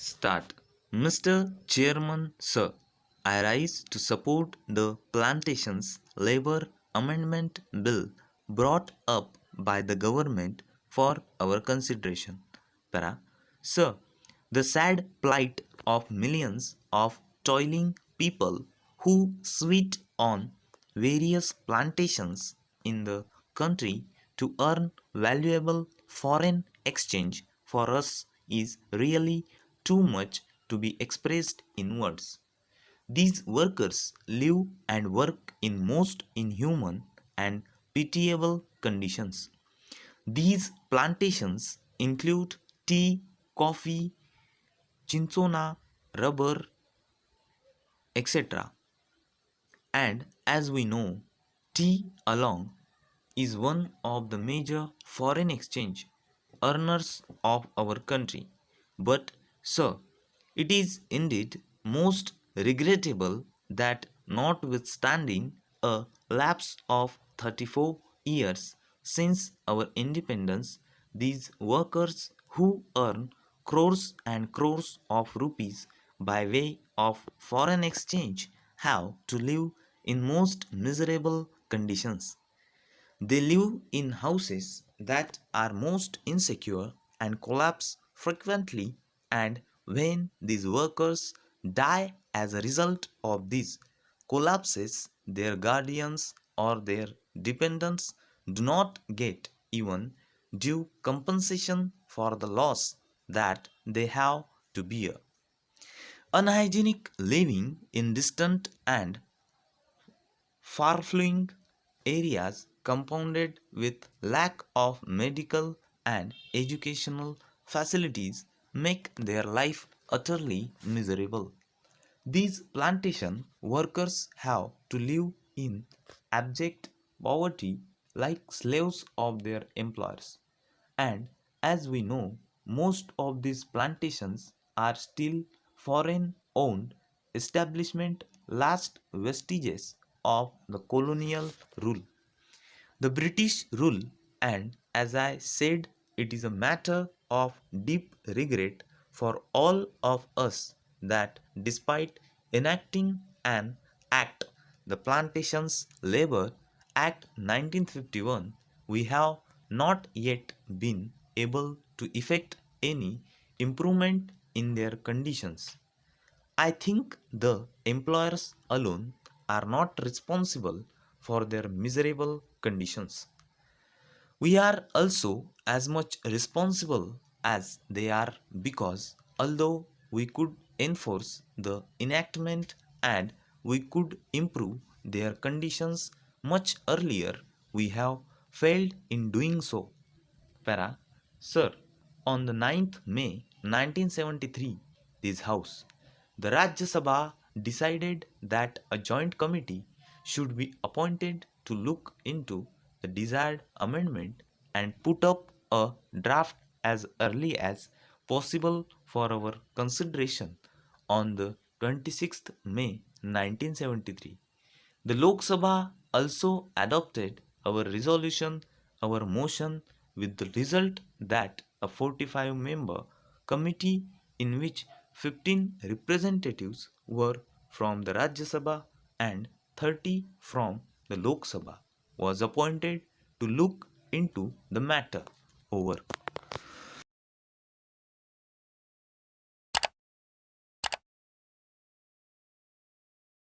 Start. Mr. Chairman, Sir, I rise to support the Plantations Labour Amendment Bill brought up by the government for our consideration. Para. Sir, the sad plight of millions of toiling people who sweat on various plantations in the country to earn valuable foreign exchange for us is really too much to be expressed in words. These workers live and work in most inhuman and pitiable conditions. These plantations include tea, coffee, cinchona, rubber, etc. And as we know, tea alone is one of the major foreign exchange earners of our country. But, sir, it is indeed most regrettable that notwithstanding a lapse of 34 years since our independence, these workers who earn crores and crores of rupees by way of foreign exchange have to live in most miserable conditions. They live in houses that are most insecure and collapse frequently, and when these workers die as a result of these collapses, their guardians or their dependents do not get even due compensation for the loss that they have to bear. Unhygienic living in distant and far-flung areas compounded with lack of medical and educational facilities make their life utterly miserable. These plantation workers have to live in abject poverty like slaves of their employers. And as we know, most of these plantations are still foreign owned establishment, last vestiges of the colonial rule. The British rule, and as I said, it is a matter of deep regret for all of us that despite enacting an act, the Plantations Labor Act 1951, we have not yet been able to effect any improvement in their conditions. I think the employers alone are not responsible for their miserable conditions. We are also as much responsible as they are because although we could enforce the enactment and we could improve their conditions much earlier, we have failed in doing so. Para. Sir, on the 9th May 1973, this House, the Rajya Sabha decided that a joint committee should be appointed to look into the desired amendment and put up a draft as early as possible for our consideration on the 26th May 1973. The Lok Sabha also adopted our motion, with the result that a 45-member committee in which 15 representatives were from the Rajya Sabha and 30 from the Lok Sabha was appointed to look into the matter. Over.